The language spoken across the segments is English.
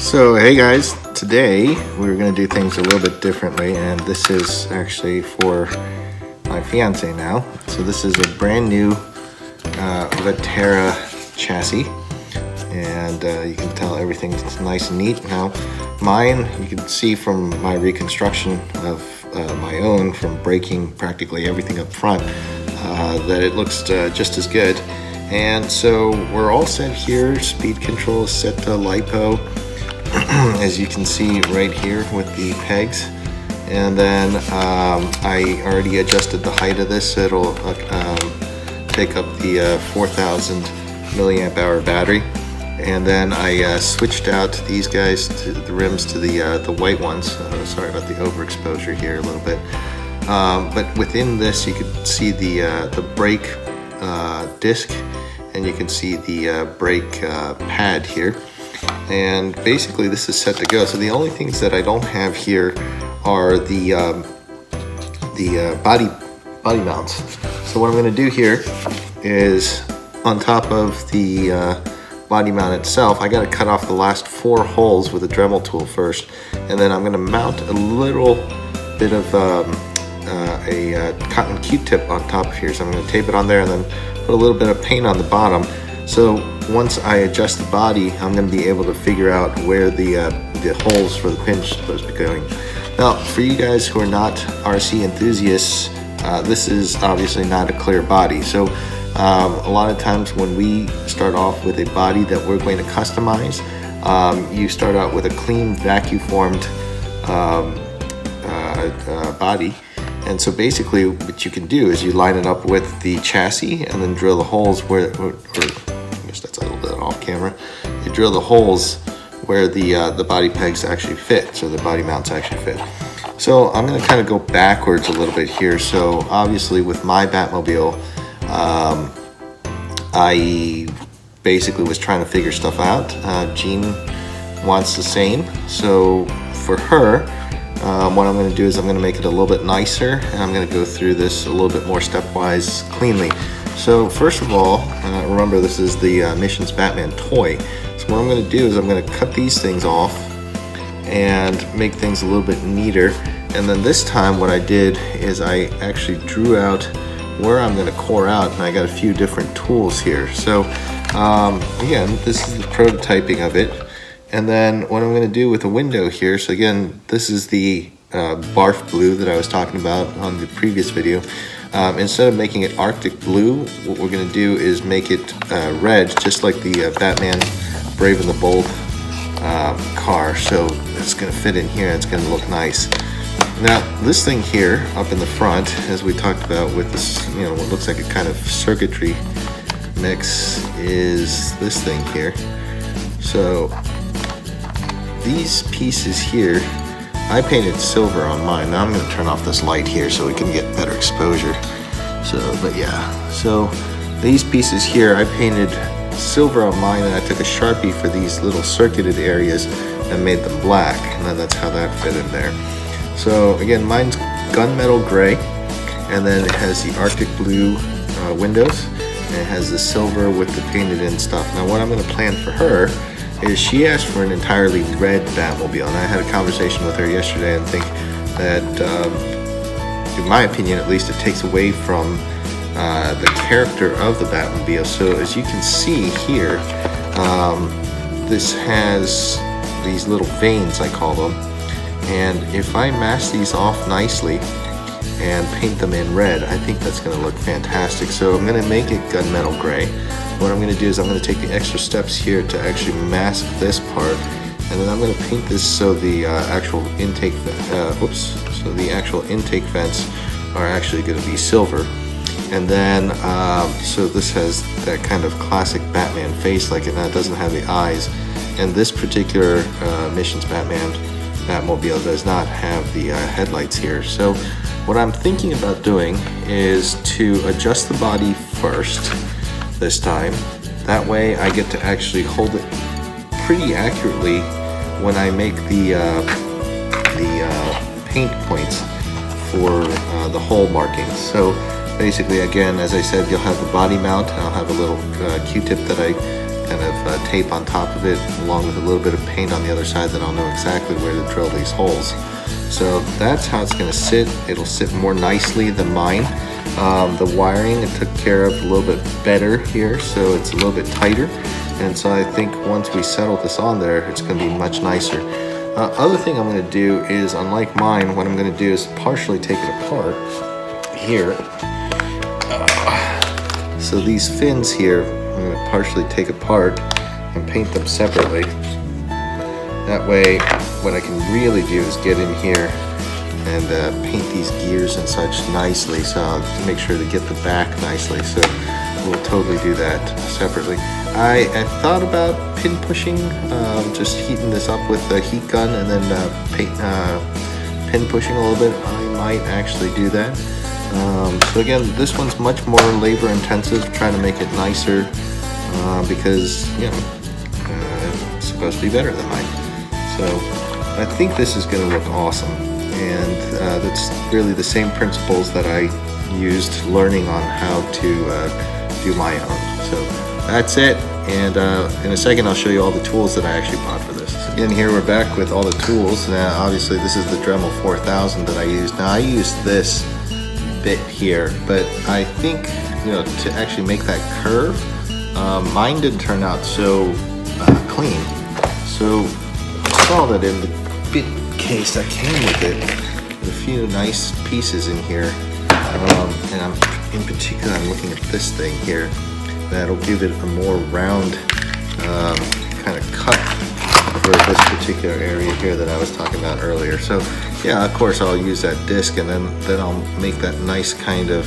So hey guys, today we're going to do things a little bit differently, and this is actually for my fiance now. So this is a brand new v.2 chassis, and you can tell everything's nice and neat. Now mine, you can see from my reconstruction of my own, from breaking practically everything up front, that it looks just as good. And so we're all set here. Speed control is set to LiPo, as you can see right here with the pegs. And then I already adjusted the height of this, so it'll take up the 4,000 milliamp hour battery. And then I switched out these guys, to the rims, to the white ones. Sorry about the overexposure here a little bit. But within this, you can see the brake disc, and you can see the brake pad here. And basically this is set to go. So the only things that I don't have here are the body mounts. So what I'm going to do here is, on top of the body mount itself, I got to cut off the last 4 holes with a Dremel tool first, and then I'm going to mount a little bit of a cotton Q-tip on top of here. So I'm going to tape it on there and then put a little bit of paint on the bottom. So once I adjust the body, I'm going to be able to figure out where the holes for the pinch are supposed to be going. Now, for you guys who are not RC enthusiasts, this is obviously not a clear body. So a lot of times when we start off with a body that we're going to customize, you start out with a clean vacuum formed body. And so basically what you can do is you line it up with the chassis and then drill the holes where, or I guess that's a little bit off camera, you drill the holes where the body pegs actually fit, so the body mounts actually fit. So I'm going to kind of go backwards a little bit here. So obviously with my Batmobile, I basically was trying to figure stuff out. Jean wants the same, so for her, what I'm going to do is I'm going to make it a little bit nicer, and I'm going to go through this a little bit more stepwise, cleanly. So first of all, remember this is the Missions Batman toy. So what I'm going to do is I'm going to cut these things off and make things a little bit neater. And then this time what I did is I actually drew out where I'm going to core out, and I got a few different tools here. So again, this is the prototyping of it. And then what I'm going to do with the window here, so again, this is the barf blue that I was talking about on the previous video. Instead of making it Arctic blue, what we're going to do is make it red, just like the Batman Brave and the Bold car. So it's going to fit in here, and it's going to look nice. Now this thing here up in the front, as we talked about with this, what looks like a kind of circuitry mix, is this thing here. So these pieces here, I painted silver on mine. Now I'm going to turn off this light here so we can get better exposure. But yeah, so these pieces here, I painted silver on mine, and I took a Sharpie for these little circuited areas and made them black, and then that's how that fit in there. So again, mine's gunmetal gray, and then it has the Arctic blue windows, and it has the silver with the painted in stuff. Now what I'm going to plan for her is, she asked for an entirely red Batmobile, and I had a conversation with her yesterday, and think that, in my opinion at least, it takes away from the character of the Batmobile. So as you can see here, this has these little veins, I call them, and if I mask these off nicely and paint them in red, I think that's going to look fantastic. So I'm going to make it gunmetal gray. What I'm going to do is I'm going to take the extra steps here to actually mask this part, and then I'm going to paint this so the actual intake vents are actually going to be silver. And then so this has that kind of classic Batman face, like it now doesn't have the eyes, and this particular Missions Batmobile does not have the headlights here. So what I'm thinking about doing is to adjust the body first this time. That way I get to actually hold it pretty accurately when I make the paint points for the hole markings. So basically, again, as I said, you'll have the body mount, and I'll have a little Q-tip that I kind of tape on top of it, along with a little bit of paint on the other side, that I'll know exactly where to drill these holes. So that's how it's going to sit. It'll sit more nicely than mine. The wiring I took care of a little bit better here, so it's a little bit tighter. And so I think once we settle this on there, it's going to be much nicer. Other thing I'm going to do is, unlike mine, what I'm going to do is partially take it apart here. So these fins here, I'm going to partially take apart and paint them separately. That way, what I can really do is get in here and paint these gears and such nicely, so I'll make sure to get the back nicely. So we'll totally do that separately. I thought about pin pushing, just heating this up with a heat gun and then pin pushing a little bit. I might actually do that. So again, this one's much more labor intensive, trying to make it nicer, because, you know, it's supposed to be better than mine. So I think this is going to look awesome, and that's really the same principles that I used learning on how to do my own. So that's it, and in a second I'll show you all the tools that I actually bought for this. So again, here we're back with all the tools. Now obviously this is the Dremel 4000 that I used. Now I used this bit here, but I think, you know, to actually make that curve, mine didn't turn out so clean. So I saw that in the bit case that came with it, a few nice pieces in here, and in particular I'm looking at this thing here that'll give it a more round kind of cut for this particular area here that I was talking about earlier. So yeah, of course I'll use that disc, and then I'll make that nice kind of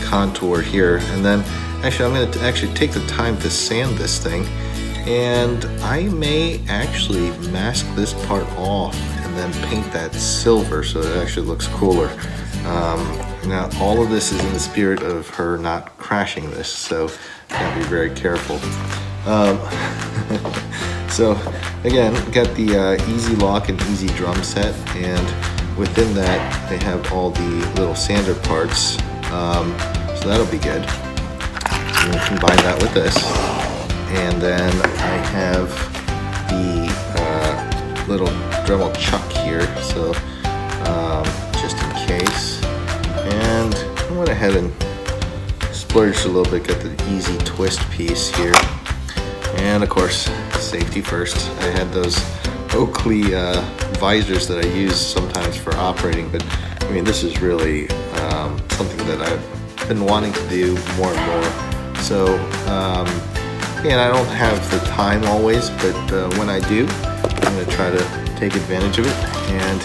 contour here. And then actually I'm going to actually take the time to sand this thing, and I may actually mask this part off and then paint that silver so it actually looks cooler. Now all of this is in the spirit of her not crashing this, so gotta be very careful. So again, got the easy lock and easy drum set, and within that they have all the little sander parts, so that'll be good. So we'll combine that with this, and then I have the little Dremel chuck here, so just in case. And I went ahead and splurged a little bit, got the easy twist piece here. And of course, safety first. I had those Oakley visors that I use sometimes for operating, but I mean, this is really something that I've been wanting to do more and more. So, and I don't have the time always, but when I do, I'm going to try to take advantage of it and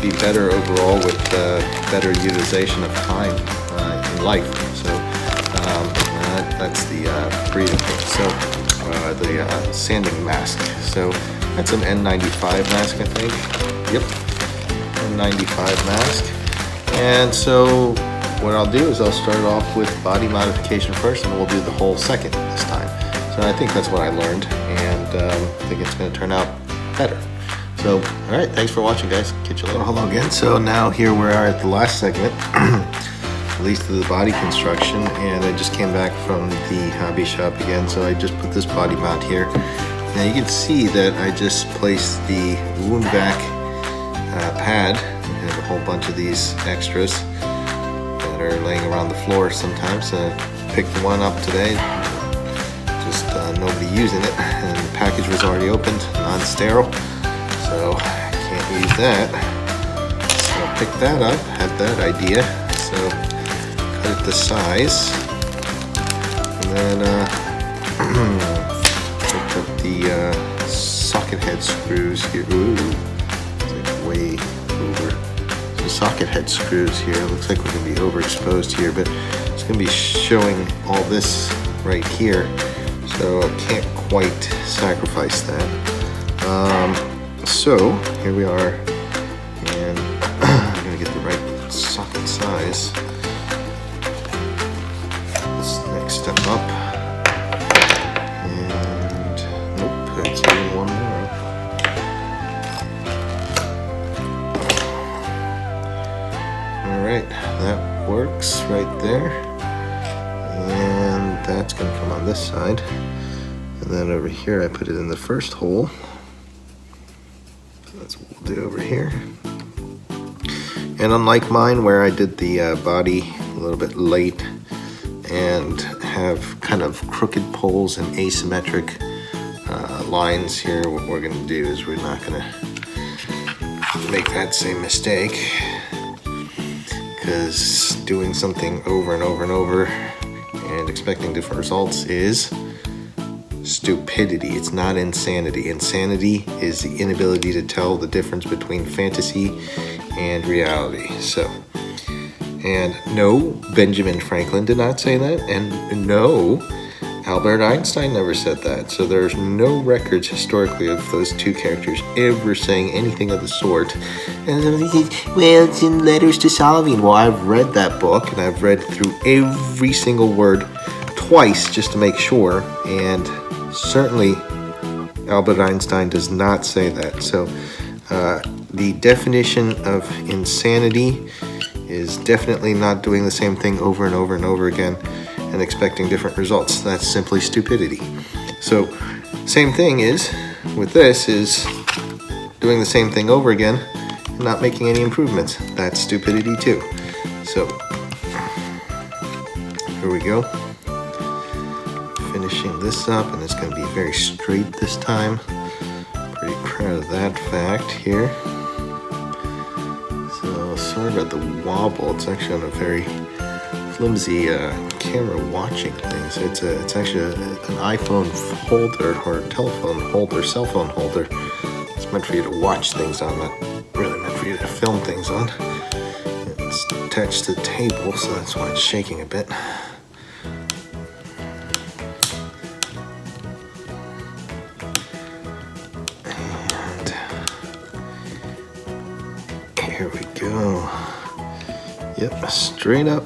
be better overall with better utilization of time in life. So that's the breathing thing. So the sanding mask. So that's an N95 mask, I think. Yep, N95 mask. And so what I'll do is I'll start off with body modification first, and we'll do the whole second this time. So I think that's what I learned, and I think it's going to turn out better. So, all right, thanks for watching, guys. Catch you later. Hello again. So now here we are at the last segment, at least of the body construction, and I just came back from the hobby shop again, so I just put this body mount here. Now you can see that I just placed the wound vac pad. I have a whole bunch of these extras that are laying around the floor sometimes. Picked one up today, just nobody using it, and the package was already opened, non-sterile. So I can't use that. So I'll pick that up, had that idea. So cut it to size. And then picked up the socket head screws here. Ooh, it's like way over. So socket head screws here. It looks like we're gonna be overexposed here, but it's gonna be showing all this right here. So I can't quite sacrifice that. So here we are, and I'm gonna get the right socket size. This next step up, and nope, that's even one more up. All right, that works right there, and that's gonna come on this side. And then over here I put it in the first hole. So that's what we'll do over here. And unlike mine where I did the body a little bit late and have kind of crooked poles and asymmetric lines here, what we're going to do is we're not going to make that same mistake, because doing something over and over and over and expecting different results is stupidity. It's not insanity. Insanity is the inability to tell the difference between fantasy and reality. So, and no, Benjamin Franklin did not say that, and no, Albert Einstein never said that. So there's no records historically of those two characters ever saying anything of the sort. And well, it's in Letters to Solomon. Well, I've read that book, and I've read through every single word twice just to make sure, and certainly Albert Einstein does not say that. So the definition of insanity is definitely not doing the same thing over and over and over again and expecting different results. That's simply stupidity. So same thing is with this, is doing the same thing over again and not making any improvements. That's stupidity too. So here we go. Finishing this up, and it's going to be very straight this time. Pretty proud of that fact here. So sorry about the wobble. It's actually on a very flimsy camera watching thing. So it's actually an iPhone holder or telephone holder, cell phone holder. It's meant for you to watch things on, not really meant for you to film things on. It's attached to the table, so that's why it's shaking a bit. Here we go. Yep, straight up.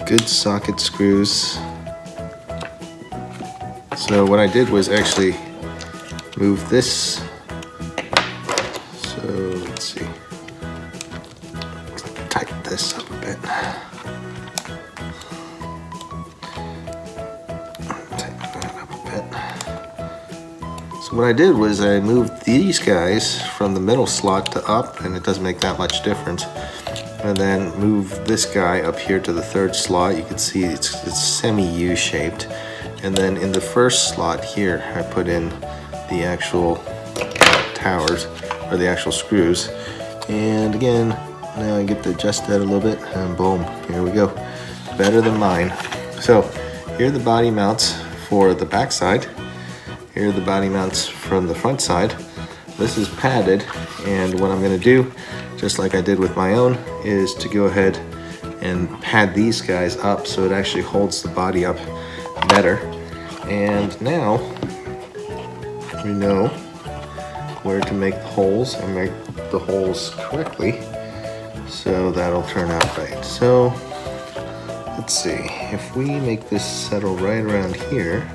Good socket screws. So what I did was actually move this. So let's see. Tighten this up a bit. Tighten that up a bit. So what I did was I moved these guys from the middle slot to up, and it doesn't make that much difference. And then move this guy up here to the third slot. You can see it's semi-U shaped. And then in the first slot here, I put in the actual towers, or the actual screws. And again, now I get to adjust that a little bit, and boom, here we go. Better than mine. So here are the body mounts for the back side. Here are the body mounts from the front side. This is padded, and what I'm gonna do, just like I did with my own, is to go ahead and pad these guys up so it actually holds the body up better. And now we know where to make the holes and make the holes correctly, so that'll turn out right. So let's see, if we make this settle right around here,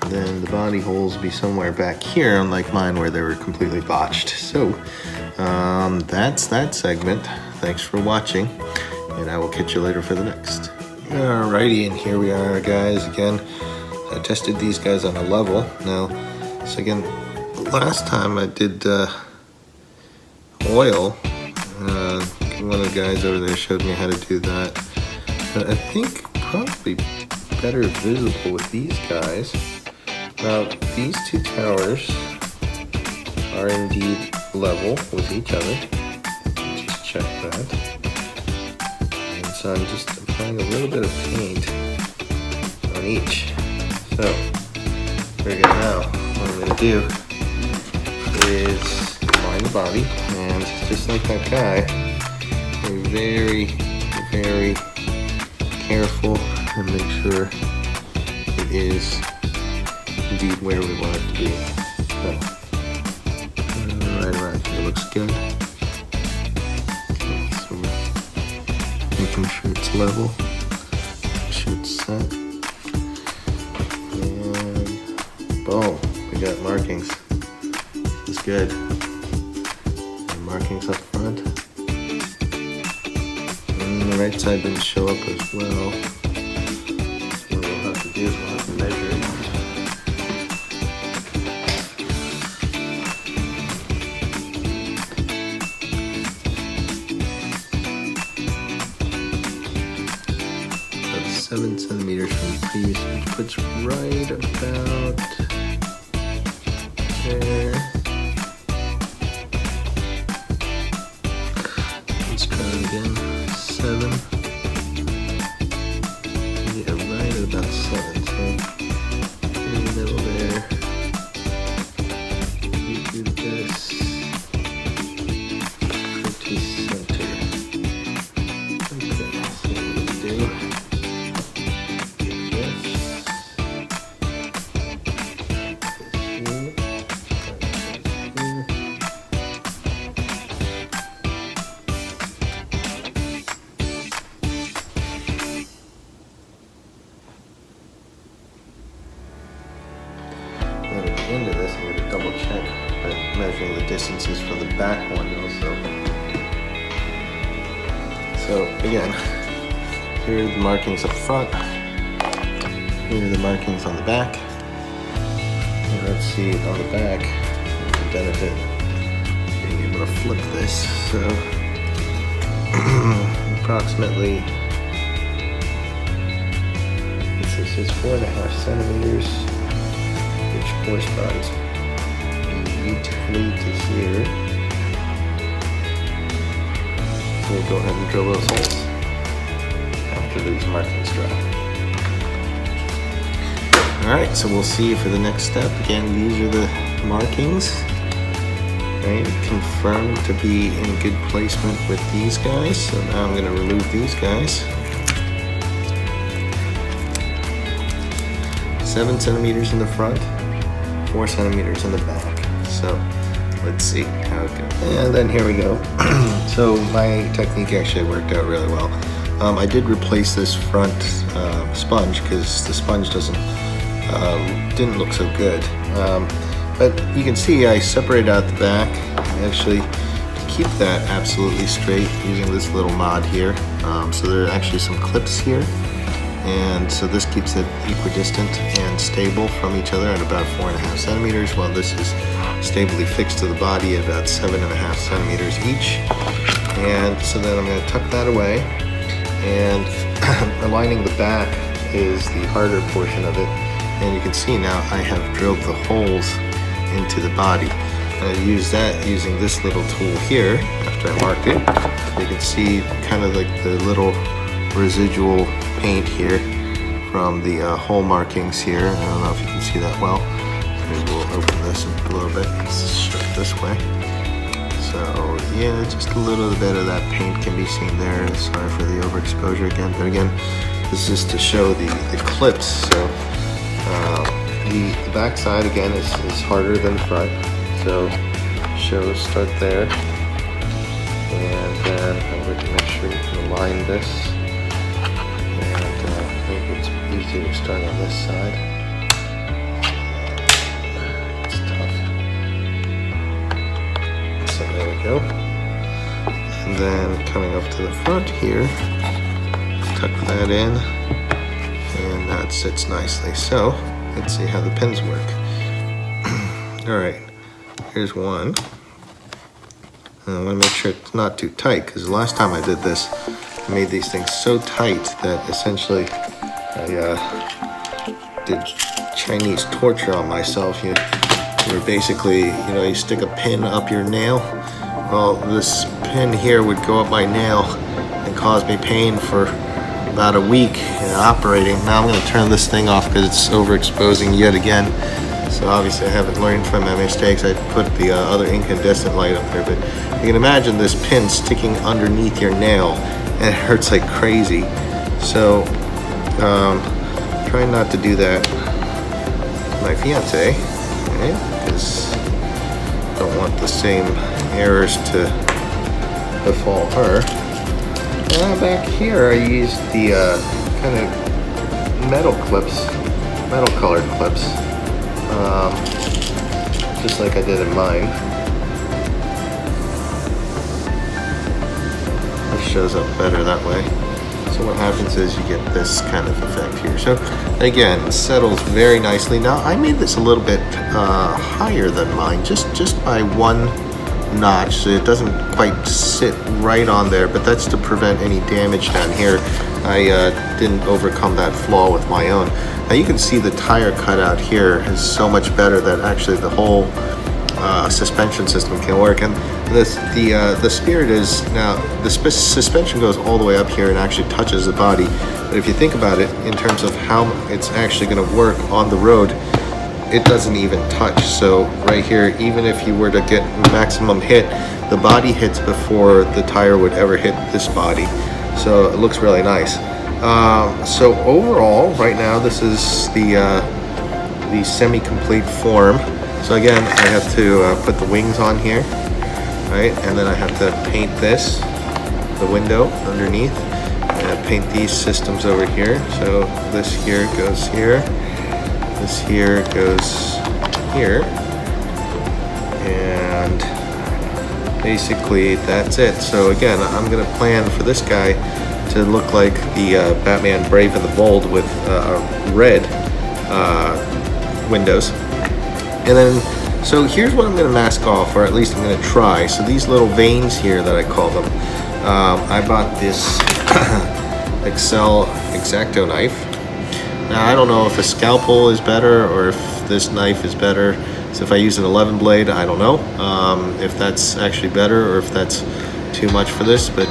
then the body holes will be somewhere back here, unlike mine where they were completely botched. So that's that segment. Thanks for watching, and I will catch you later for the next. Alrighty, and here we are, guys. Again, I tested these guys on a level. Now, so again, last time I did oil. One of the guys over there showed me how to do that. But I think probably better visible with these guys. Now, these two towers are indeed level with each other. Just check that. And so I'm just applying a little bit of paint on each. So, there we go. Now, what I'm going to do is line the body, and just like that guy, we're very, very careful and make sure it is indeed where we want it to be. So, right around here looks good. Okay, so we're making sure it's level, make sure it's set, and boom, we got markings. This is good. And markings up front. And the right side didn't show up as well. So what we'll have to do is we'll have to measure it. 7 centimeters from the crease, which puts right about there. Let's try it again. 7. Yeah, right at about 7. So in the middle there. You do this. Pretty center. Okay, so we'll do this. At the end of this, I'm going to double check by measuring the distances for the back one also. So again, here are the markings up front, here are the markings on the back, and let's see on the back, the benefit of being able to flip this. So approximately, this is 4.5 centimeters. Which corresponds beautifully to here. So we'll go ahead and drill those holes after these markings dry. Alright, so we'll see for the next step. Again, these are the markings. Right, confirmed to be in good placement with these guys. So now I'm going to remove these guys. 7 centimeters in the front, 4 centimeters in the back. So let's see how it goes. And then here we go. So my technique actually worked out really well. I did replace this front sponge because the sponge didn't look so good. But you can see I separated out the back actually to keep that absolutely straight using this little mod here. So there are actually some clips here. And so this keeps it equidistant and stable from each other at about 4.5 centimeters, while this is stably fixed to the body at about 7.5 centimeters each. And so then I'm going to tuck that away, and aligning the back is the harder portion of it. And you can see now I have drilled the holes into the body. And I use that using this little tool here after I marked it. You can see kind of like the little residual paint here from the hole markings here. I don't know if you can see that well. Maybe we'll open this a little bit. Let's show it this way. So yeah, just a little bit of that paint can be seen there. Sorry for the overexposure again, but again, this is to show the clips. So the back side again is harder than the front. So start there, and then I'm going to make sure you can align this. It's easier to start on this side. It's tough. So there we go. And then coming up to the front here, tuck that in, and that sits nicely. So let's see how the pins work. Alright, here's one. And I want to make sure it's not too tight, because the last time I did this, I made these things so tight that essentially I did Chinese torture on myself. Where basically, you stick a pin up your nail. Well, this pin here would go up my nail and cause me pain for about a week operating. Now I'm going to turn this thing off because it's overexposing yet again. So obviously I haven't learned from my mistakes. I put the other incandescent light up there, but you can imagine this pin sticking underneath your nail, and it hurts like crazy. So try not to do that with my fiance, right? Because I don't want the same errors to befall her. Back here I used the kind of metal colored clips, just like I did in mine. This shows up better that way. So what happens is you get this kind of effect here. So again, it settles very nicely. Now I made this a little bit higher than mine, just by 1 notch, so it doesn't quite sit right on there, but that's to prevent any damage down here. I didn't overcome that flaw with my own. Now you can see the tire cutout here is so much better that actually the whole suspension system can work. And the spirit is, now the suspension goes all the way up here and actually touches the body, but if you think about it in terms of how it's actually going to work on the road, it doesn't even touch. So right here, even if you were to get maximum hit, the body hits before the tire would ever hit this body. So it looks really nice. So overall, right now, this is the semi-complete form. So again, I have to put the wings on here, right? And then I have to paint this, the window underneath, and paint these systems over here. So this here goes here. This here goes here, and basically that's it. So again, I'm going to plan for this guy to look like the Batman Brave and the Bold with red windows. And then, so here's what I'm going to mask off, or at least I'm going to try. So these little veins here that I call them, I bought this Excel X-Acto knife. Now, I don't know if a scalpel is better or if this knife is better. So if I use an 11 blade, I don't know if that's actually better or if that's too much for this, but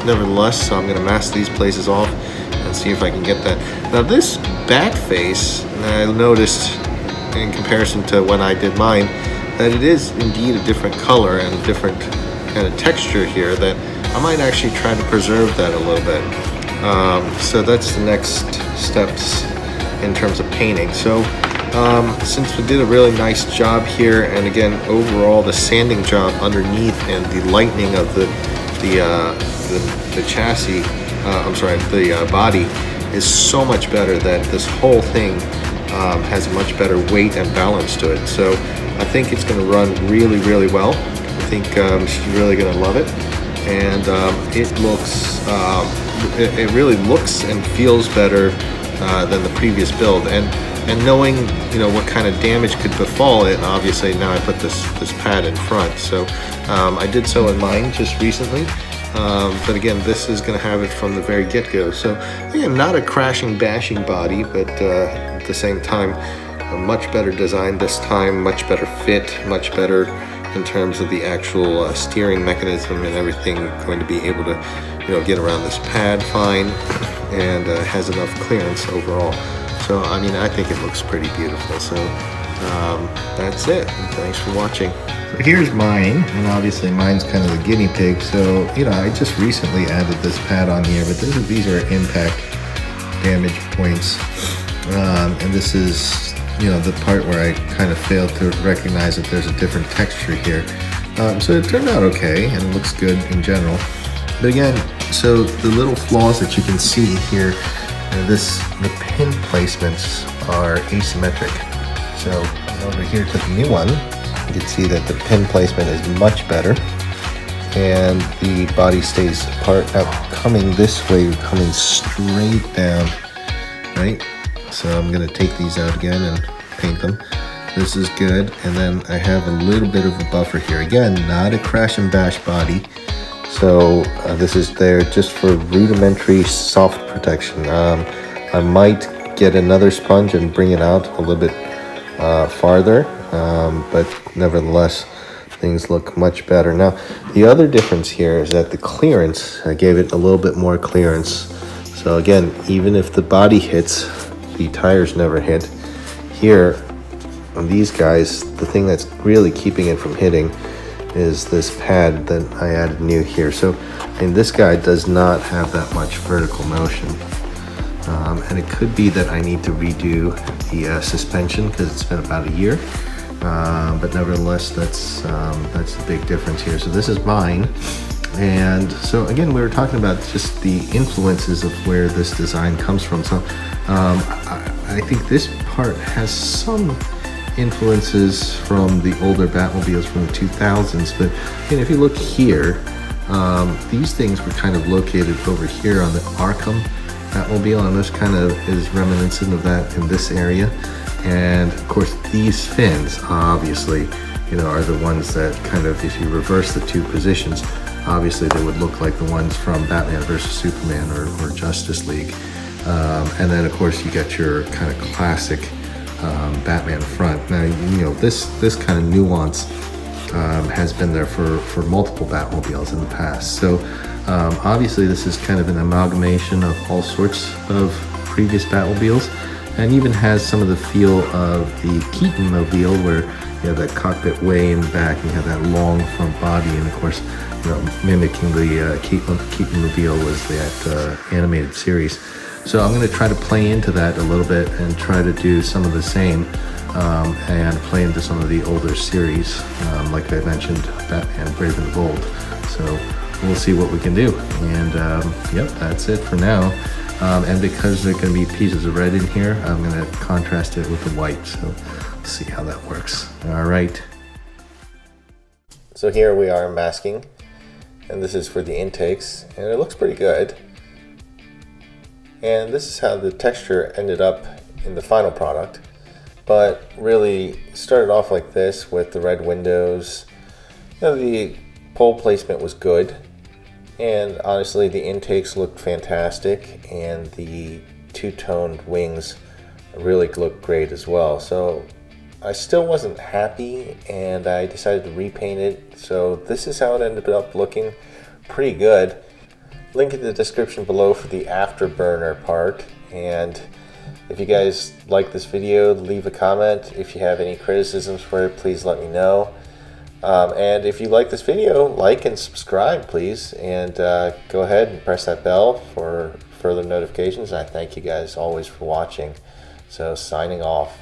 nevertheless, so I'm going to mask these places off and see if I can get that. Now this bat face, I noticed in comparison to when I did mine, that it is indeed a different color and a different kind of texture here, that I might actually try to preserve that a little bit. So that's the next steps in terms of painting. So since we did a really nice job here, and again overall the sanding job underneath and the lightening of the chassis, the body is so much better, that this whole thing has a much better weight and balance to it. So I think it's going to run really, really well. I think she's really going to love it, and it looks it really looks and feels better than the previous build. And knowing, you know, what kind of damage could befall it, and obviously now I put this pad in front. So I did so in mine just recently, but again, this is going to have it from the very get-go. So again, not a crashing, bashing body, but at the same time, a much better design this time, much better fit, much better in terms of the actual steering mechanism and everything, going to be able to, you know, get around this pad fine, and has enough clearance overall. So I mean, I think it looks pretty beautiful. So that's it. Thanks for watching. So here's mine, and obviously mine's kind of the guinea pig. So, you know, I just recently added this pad on here, but these are impact damage points, and this is, you know, the part where I kind of failed to recognize that there's a different texture here. So it turned out okay, and it looks good in general. But again, so the little flaws that you can see here, the pin placements are asymmetric. So over here to the new one, you can see that the pin placement is much better, and the body stays apart. Now coming this way, coming straight down, right? So I'm gonna take these out again and paint them. This is good, and then I have a little bit of a buffer here. Again, not a crash and bash body. So this is there just for rudimentary soft protection. I might get another sponge and bring it out a little bit farther, but nevertheless, things look much better. Now, the other difference here is that the clearance, I gave it a little bit more clearance. So again, even if the body hits, the tires never hit. Here, on these guys, the thing that's really keeping it from hitting is this pad that I added new here. So, and this guy does not have that much vertical motion. And it could be that I need to redo the suspension because it's been about a year. But nevertheless, that's the big difference here. So this is mine. And so again, we were talking about just the influences of where this design comes from. So I think this part has some influences from the older Batmobiles from the 2000s, but if you look here, these things were kind of located over here on the Arkham Batmobile, and this kind of is reminiscent of that in this area. And of course, these fins, obviously, are the ones that kind of, if you reverse the two positions, obviously they would look like the ones from Batman versus Superman or Justice League. And then of course you got your kind of classic Batman front. Now, this kind of nuance has been there for multiple Batmobiles in the past. So obviously this is kind of an amalgamation of all sorts of previous Batmobiles, and even has some of the feel of the Keaton Mobile, where you have that cockpit way in the back and you have that long front body, and of course mimicking the Keaton Mobile was that animated series. So I'm going to try to play into that a little bit and try to do some of the same, and play into some of the older series, like I mentioned, Batman Brave and the Bold. So we'll see what we can do. And yep, that's it for now. And because there are going to be pieces of red in here, I'm going to contrast it with the white. So let's see how that works. All right. So here we are masking, and this is for the intakes, and it looks pretty good. And this is how the texture ended up in the final product. But really started off like this with the red windows. The pole placement was good, and honestly the intakes looked fantastic, and the two-toned wings really looked great as well. So I still wasn't happy, and I decided to repaint it. So this is how it ended up looking. Pretty good. Link in the description below for the afterburner part. And if you guys like this video, leave a comment. If you have any criticisms for it, please let me know. And if you like this video, like and subscribe, please. And go ahead and press that bell for further notifications. I thank you guys always for watching. So signing off.